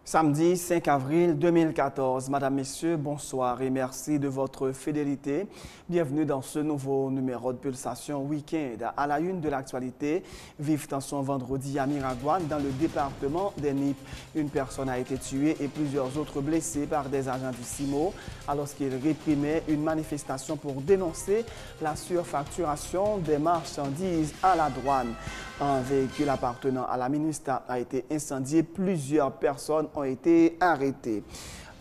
Samedi 5 avril 2014. Madame, Messieurs, bonsoir et merci de votre fidélité. Bienvenue dans ce nouveau numéro de Pulsation Week-end. À la une de l'actualité, vive tension vendredi à Miragouane, dans le département des Nippes. Une personne a été tuée et plusieurs autres blessés par des agents du CIMO alors qu'ils réprimaient une manifestation pour dénoncer la surfacturation des marchandises à la douane. Un véhicule appartenant à la MINUSTAH a été incendié. Plusieurs personnes ont été arrêtées.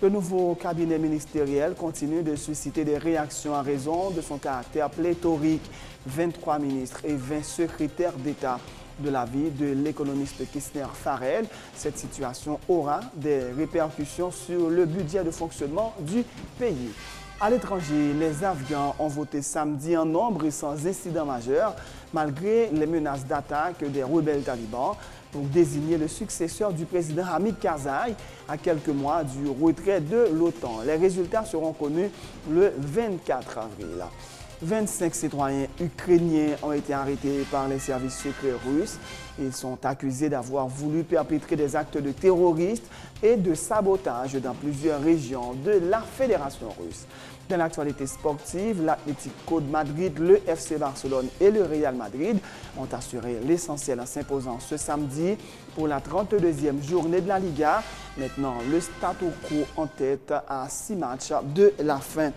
Le nouveau cabinet ministériel continue de susciter des réactions en raison de son caractère pléthorique. 23 ministres et 20 secrétaires d'État. De l'avis de l'économiste Kistner Farrell, cette situation aura des répercussions sur le budget de fonctionnement du pays. À l'étranger, les Afghans ont voté samedi en nombre et sans incident majeur, malgré les menaces d'attaque des rebelles talibans pour désigner le successeur du président Hamid Karzai à quelques mois du retrait de l'OTAN. Les résultats seront connus le 24 avril. 25 citoyens ukrainiens ont été arrêtés par les services secrets russes. Ils sont accusés d'avoir voulu perpétrer des actes de terrorisme et de sabotage dans plusieurs régions de la Fédération russe. Dans l'actualité sportive, l'Atlético de Madrid, le FC Barcelone et le Real Madrid ont assuré l'essentiel en s'imposant ce samedi pour la 32e journée de la Liga. Maintenant, le statu quo en tête à 6 matchs de la fin.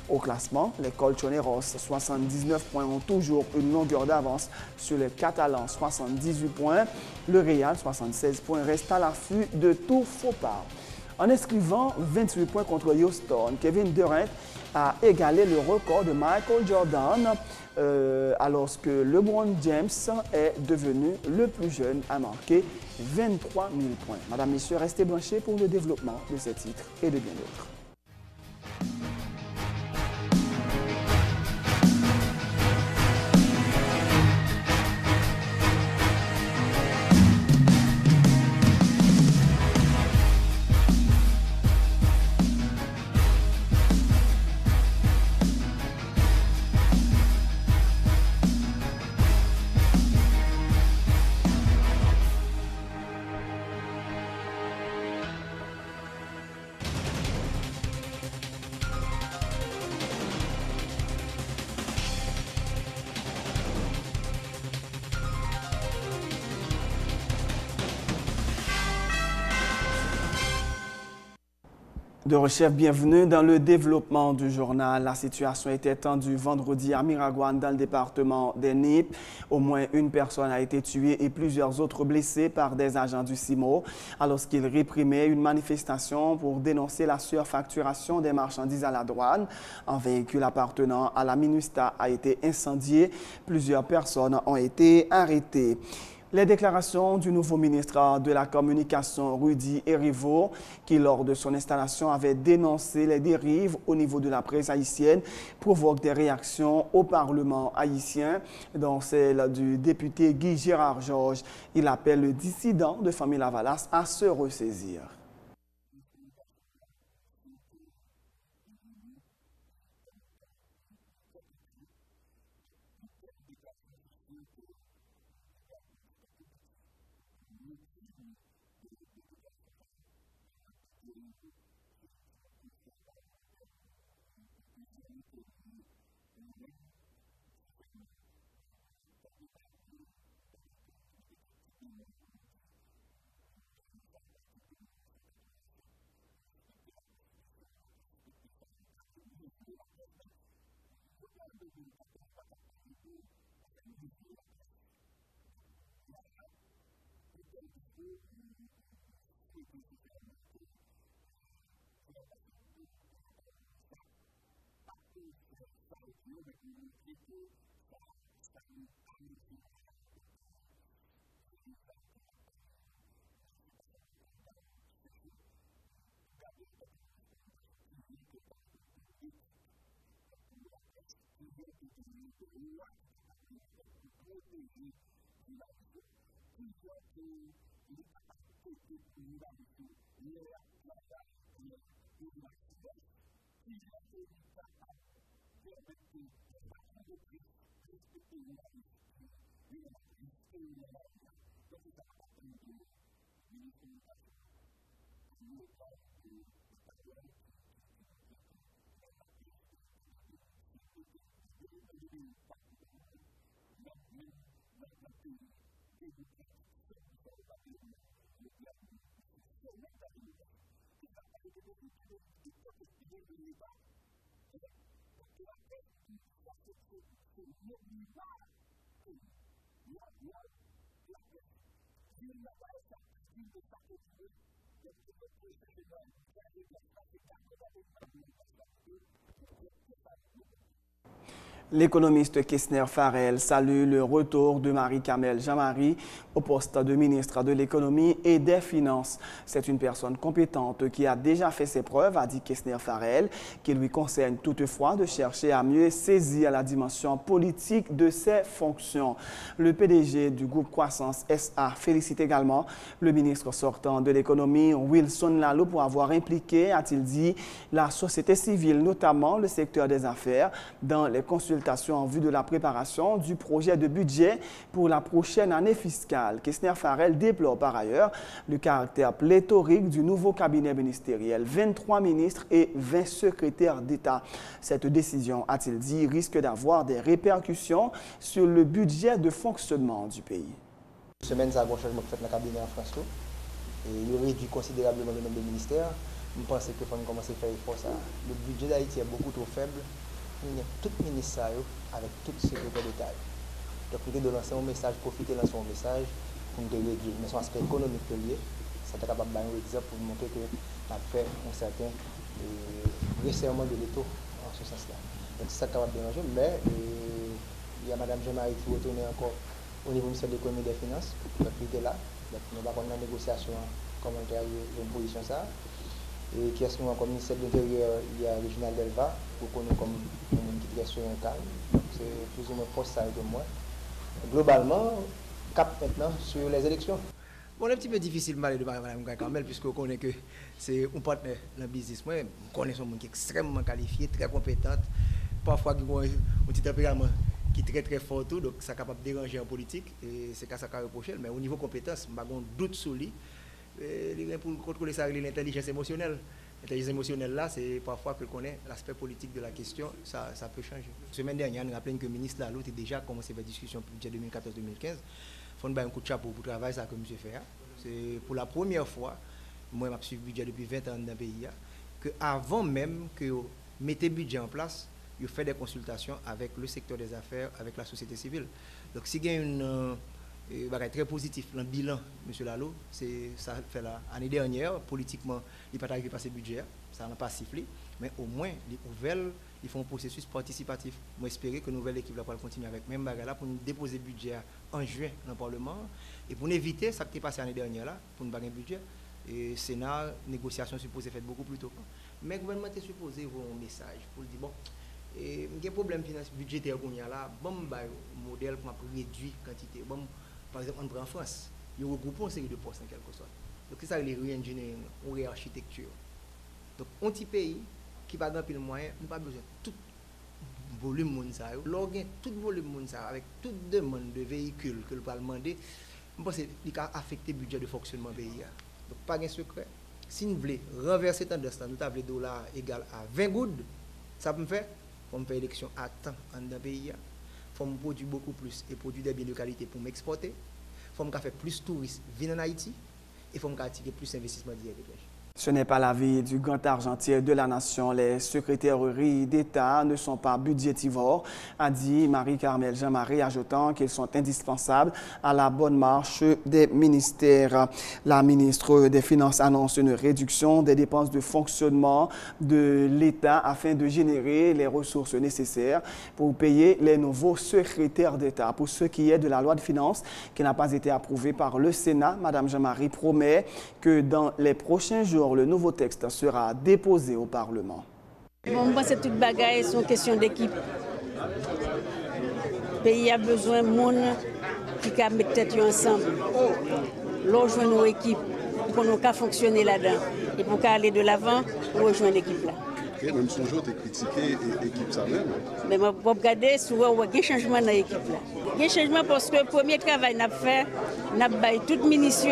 Au classement, les Colchoneros, 79 points, ont toujours une longueur d'avance sur les Catalans, 78 points. Le Real, 76 points, reste à l'affût de tout faux pas. En inscrivant 28 points contre Houston, Kevin Durant a égalé le record de Michael Jordan alors que LeBron James est devenu le plus jeune à marquer 23 000 points. Madame, Messieurs, restez branchés pour le développement de ces titres et de bien d'autres. De Rechef, bienvenue dans le développement du journal. La situation était tendue vendredi à Miragouane dans le département des Nippes. Au moins une personne a été tuée et plusieurs autres blessés par des agents du CIMO alors qu'ils réprimaient une manifestation pour dénoncer la surfacturation des marchandises à la douane. Un véhicule appartenant à la MINUSTAH a été incendié. Plusieurs personnes ont été arrêtées. Les déclarations du nouveau ministre de la Communication, Rudy Erivo, qui lors de son installation avait dénoncé les dérives au niveau de la presse haïtienne, provoquent des réactions au Parlement haïtien, dont celle du député Guy Gérard Georges. Il appelle le dissident de Famille Lavalas à se ressaisir. L'économiste Kessner Farel salue le retour de Marie-Carmel Jean-Marie au poste de ministre de l'Économie et des Finances. C'est une personne compétente qui a déjà fait ses preuves, a dit Kessner Farel, qui lui conseille toutefois de chercher à mieux saisir la dimension politique de ses fonctions. Le PDG du groupe Croissance SA félicite également le ministre sortant de l'Économie, Wilson Lalou, pour avoir impliqué, a-t-il dit, la société civile, notamment le secteur des affaires, dans les consultations en vue de la préparation du projet de budget pour la prochaine année fiscale. Kessner Farel déplore par ailleurs le caractère pléthorique du nouveau cabinet ministériel, 23 ministres et 20 secrétaires d'État. Cette décision, a-t-il dit, risque d'avoir des répercussions sur le budget de fonctionnement du pays. Semaine, ça a un changement fait dans le cabinet en France. Et il réduit considérablement le nombre de ministères. Je pense qu'il faut commencer à faire effort. Le budget d'Haïti est beaucoup trop faible. Il y a tout ministre avec tout secrétaire d'État. Donc, nous devons lancer un message, profiter de lancer un message pour nous réduire. Mais son aspect économique lié, ça est capable de donner un exemple pour montrer que nous avons fait un certain resserrement de l'État en ce sens-là. Donc, c'est ça qui va déranger. Mais il y a Mme Jean-Marie qui retourne encore au niveau du ministère de l'Économie et des Finances. Donc, il était là. Donc, nous allons avoir une négociation, comment il y a une position ça. Et qui est-ce qu'on a comme ministère de l'Intérieur, il y a Réginald Delva, pour qu'on ait comme une petite question calme. Donc c'est plus ou moins poste ça de moi. Globalement, cap maintenant sur les élections. Bon, c'est un petit peu difficile de parler de Mme Carmel, puisque on connaît que c'est un partenaire dans le business. Moi, on connaît son monde qui est extrêmement qualifié, très compétente. Parfois, il y a un petit tempérament qui est très très fort, donc ça est capable de déranger en politique. Et c'est ça qu'on reproche. Mais au niveau compétence, je n'ai pas de doute sur lui. Pour contrôler ça, l'intelligence émotionnelle. L'intelligence émotionnelle, là, c'est parfois que connaît l'aspect politique de la question, ça peut changer. La semaine dernière, nous rappelons que le ministre Lalou a déjà commencé la discussion pour le budget 2014-2015. Il faut nous donner un coup de chapeau pour le travail ça que M. fait. C'est pour la première fois, moi, je suis le budget depuis 20 ans dans le pays, que avant même que vous mettez le budget en place, vous faites des consultations avec le secteur des affaires, avec la société civile. Donc, s'il y a une très positif dans le bilan, M. Lalou, ça fait l'année dernière, politiquement, il n'est pas arrivé à passer le budget, ça n'a pas sifflé, mais au moins, ils font un processus participatif. Moi, j'espère que la nouvelle équipe va continuer avec même bagarre pour nous déposer le budget en juin dans le Parlement, et pour éviter ça qui est passé l'année dernière, là, pour nous bagarrer le budget, et Sénat, négociation supposée faite beaucoup plus tôt. Mais le gouvernement est supposé avoir un message pour dire, bon, il y a un problème budgétaire qu'on a là, bon, modèle pour réduire la quantité. Bon, par exemple, on prend en France, il regroupe une série de postes en quelque sorte. Donc, c'est ça les re-engineering ou réarchitecture. Donc, un petit pays qui va dans le moyen, n'a pas besoin de tout volume mondial. Lorsqu'il tout volume mondial avec toute demande de véhicules que le va demander, je pense qu'il a affecté le budget de fonctionnement du pays. Donc, pas de secret. Si nous voulons renverser tendance, nous avons $$ égal à 20 gouttes, ça peut me faire. Il faut faire élection à temps dans le pays. Il faut produire beaucoup plus et produire des biens de qualité pour m'exporter. Il faut faire plus de touristes venir en Haïti. Et il faut attirer plus d'investissements direct. Ce n'est pas l'avis du grand argentier de la nation. Les secrétaireries d'État ne sont pas budgétivores, a dit Marie-Carmel Jean-Marie, ajoutant qu'ils sont indispensables à la bonne marche des ministères. La ministre des Finances annonce une réduction des dépenses de fonctionnement de l'État afin de générer les ressources nécessaires pour payer les nouveaux secrétaires d'État. Pour ce qui est de la loi de finances qui n'a pas été approuvée par le Sénat, Mme Jean-Marie promet que dans les prochains jours, le nouveau texte sera déposé au Parlement. Bon, moi, c'est toute bagaille, c'est une question d'équipe. Le pays a besoin de monde qui peut mettre tête ensemble. Rejoindre nos équipes pour nous fonctionner là-dedans. Et pour aller de l'avant, rejoindre l'équipe là. Okay, même son jour, tu as critiqué l'équipe ça même. Mais je vais regarder souvent il y a un changement dans l'équipe là. Il y a un changement parce que le premier travail qu'on a fait, on a baillé toute munition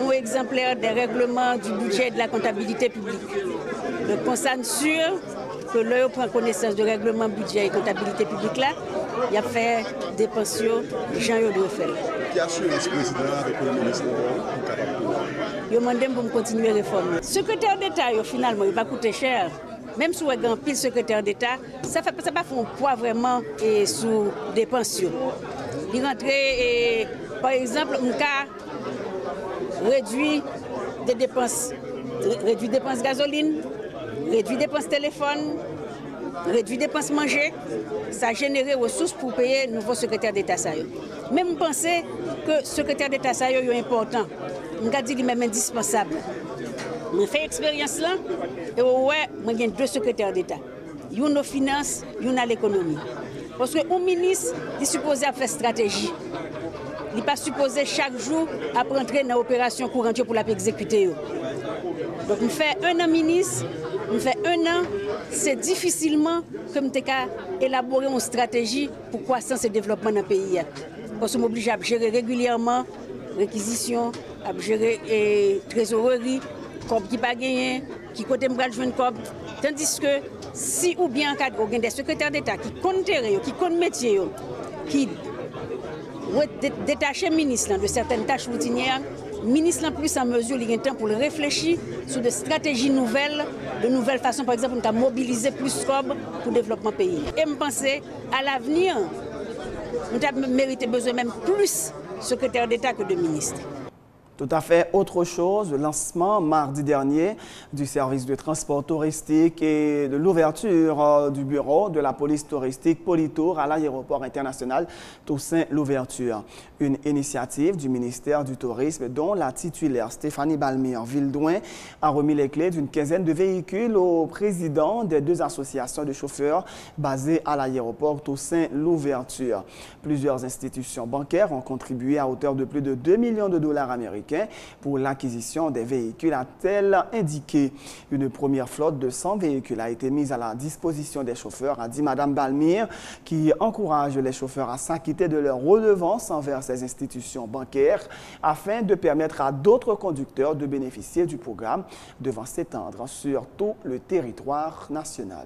un exemplaire des règlements du budget et de la comptabilité publique. Donc, on s'assure que l'on prend connaissance du règlement budget et comptabilité publique là, il a fait des pensions, Jean-Yves de faire. Qui assure ce président avec le ministre Je demande pour continuer à réformer. Secrétaire d'État, finalement, il va coûter cher. Même si on a un pile secrétaire d'État, ça ne fait pas un poids vraiment sous des pensions. Il rentre, par exemple, on a réduit des dépenses gasoline, réduit dépenses téléphone, réduit dépenses manger. Ça a généré des ressources pour payer le nouveau secrétaire d'État. Même penser que le secrétaire d'État est important. On a dit même indispensable. J'ai fait l'expérience là et j'ai deux secrétaires d'État. Il y a aux finances, il y a à l'économie. Parce qu'un ministre est supposé faire stratégie. Il n'est pas supposé chaque jour rentrer dans l'opération courante pour l'exécuter. Donc, on fait un an ministre, on fait un an, c'est difficilement comme tu as élaboré une stratégie pour croissance et développement dans le pays. Parce qu'on est obligé à gérer régulièrement réquisition, à gérer trésorerie, comme qui pas gagné, qui côté me jouer comme. Tandis que si ou bien encadré, il y a des secrétaires d'État qui comptent terrain, qui comptent métier, qui détachent le ministre de certaines tâches routinières, le ministre plus en mesure, il y a un temps pour réfléchir sur des stratégies nouvelles, de nouvelles façons, par exemple, de mobiliser plus pour le développement du pays. Et je pense à l'avenir, nous avons mérité besoin même plus de secrétaires d'État que de ministres. Tout à fait autre chose, le lancement mardi dernier du service de transport touristique et de l'ouverture du bureau de la police touristique Polytour à l'aéroport international Toussaint-Louverture. Une initiative du ministère du Tourisme dont la titulaire Stéphanie Balmire-Vildouin a remis les clés d'une quinzaine de véhicules au président des deux associations de chauffeurs basées à l'aéroport Toussaint-Louverture. Plusieurs institutions bancaires ont contribué à hauteur de plus de 2 millions de dollars américains pour l'acquisition des véhicules, a-t-elle indiqué. Une première flotte de 100 véhicules a été mise à la disposition des chauffeurs, a dit Mme Balmire, qui encourage les chauffeurs à s'acquitter de leurs redevances envers ces institutions bancaires afin de permettre à d'autres conducteurs de bénéficier du programme devant s'étendre sur tout le territoire national.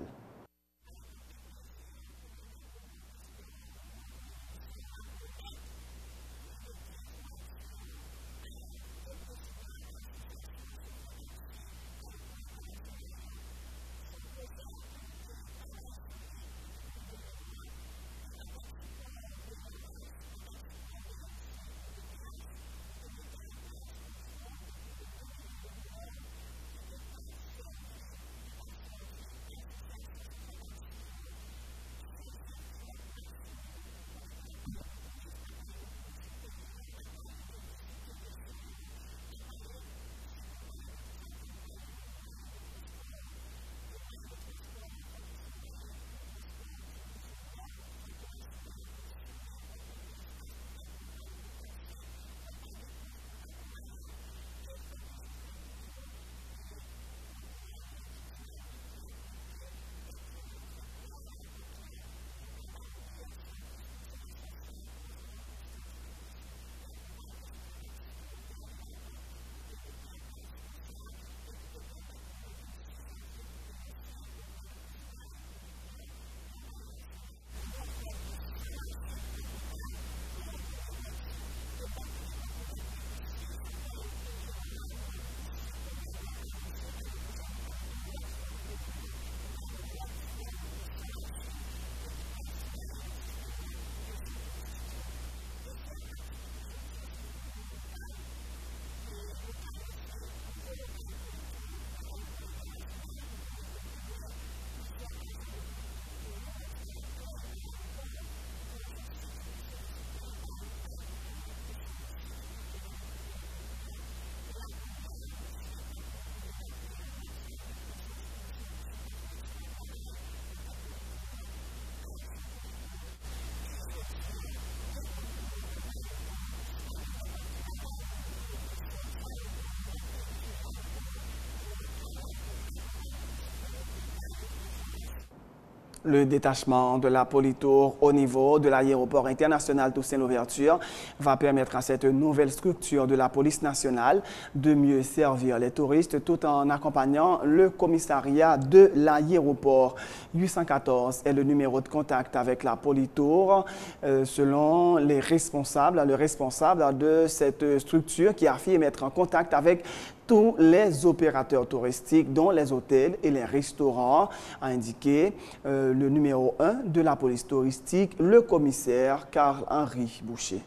Le détachement de la Polytour au niveau de l'aéroport international Toussaint-Louverture va permettre à cette nouvelle structure de la police nationale de mieux servir les touristes tout en accompagnant le commissariat de l'aéroport. 814 est le numéro de contact avec la Polytour selon le responsable de cette structure qui affirme être en contact avec tous les opérateurs touristiques, dont les hôtels et les restaurants, a indiqué le numéro 1 de la police touristique, le commissaire Carl-Henri Boucher.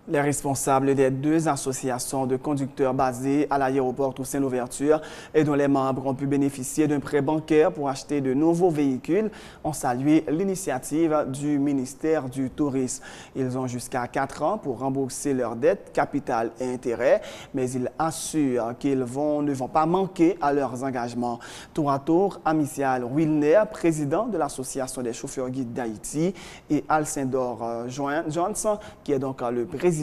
Les responsables des deux associations de conducteurs basées à l'aéroport Toussaint-Louverture et dont les membres ont pu bénéficier d'un prêt bancaire pour acheter de nouveaux véhicules ont salué l'initiative du ministère du Tourisme. Ils ont jusqu'à 4 ans pour rembourser leurs dettes, capital et intérêts, mais ils assurent qu'ils ne vont pas manquer à leurs engagements. Tour à tour, Amical Wilner, président de l'Association des chauffeurs guides d'Haïti, et Alcindor Johnson, qui est donc le président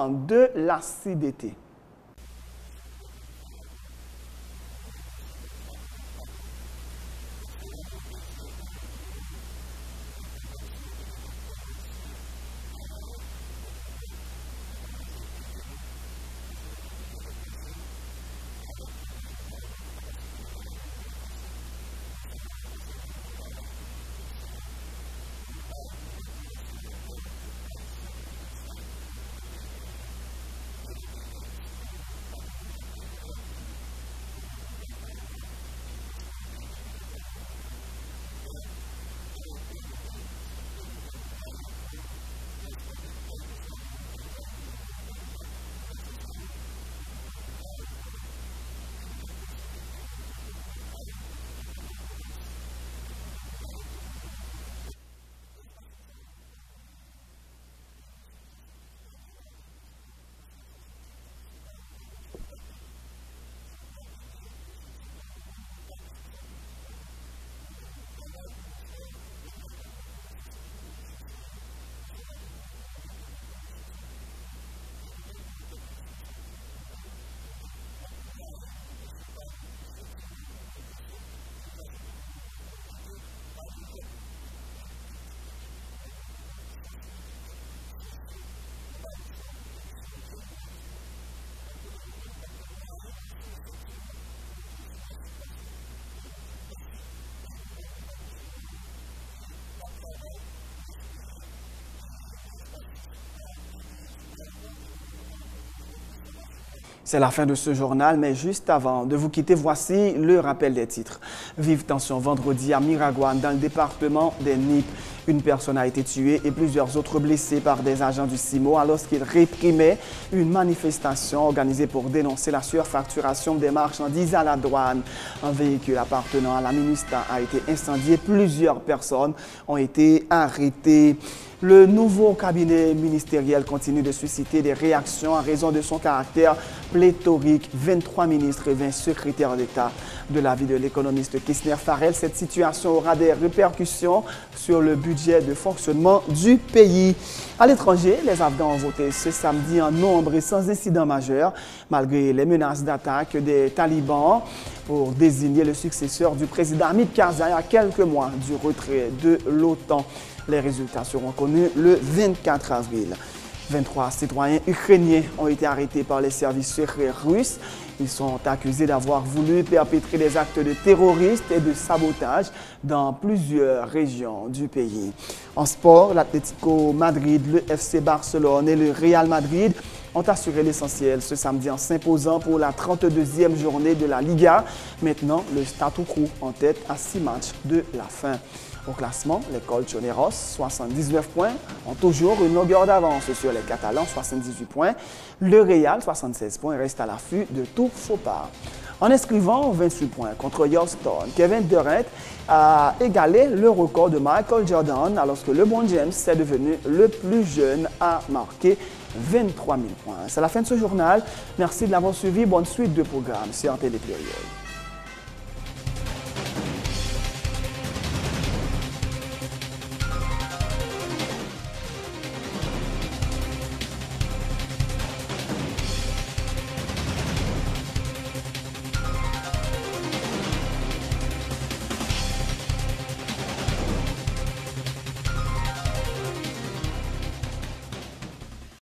de la CDT. C'est la fin de ce journal, mais juste avant de vous quitter, voici le rappel des titres. Vive tension vendredi à Miragouane, dans le département des Nippes. Une personne a été tuée et plusieurs autres blessés par des agents du CIMO alors qu'ils réprimaient une manifestation organisée pour dénoncer la surfacturation des marchandises à la douane. Un véhicule appartenant à la MINUSTA a été incendié. Plusieurs personnes ont été arrêtées. Le nouveau cabinet ministériel continue de susciter des réactions en raison de son caractère pléthorique. 23 ministres et 20 secrétaires d'État. De l'avis de l'économiste Kessner Farrell, cette situation aura des répercussions sur le budget de fonctionnement du pays. À l'étranger, les Afghans ont voté ce samedi en nombre et sans incident majeur, malgré les menaces d'attaque des talibans pour désigner le successeur du président Hamid Karzai à quelques mois du retrait de l'OTAN. Les résultats seront connus le 24 avril. 23 citoyens ukrainiens ont été arrêtés par les services secrets russes. Ils sont accusés d'avoir voulu perpétrer des actes de terrorisme et de sabotage dans plusieurs régions du pays. En sport, l'Atlético Madrid, le FC Barcelone et le Real Madrid ont assuré l'essentiel ce samedi en s'imposant pour la 32e journée de la Liga. Maintenant, le statu quo en tête à 6 matchs de la fin. Au classement, les Colchoneros, 79 points, ont toujours une longueur d'avance sur les Catalans, 78 points. Le Real, 76 points, reste à l'affût de tout faux pas. En inscrivant 28 points contre Houston, Kevin Durant a égalé le record de Michael Jordan alors que LeBron James est devenu le plus jeune à marquer 23 000 points. C'est la fin de ce journal. Merci de l'avoir suivi. Bonne suite de programmes sur Télé Pluriel.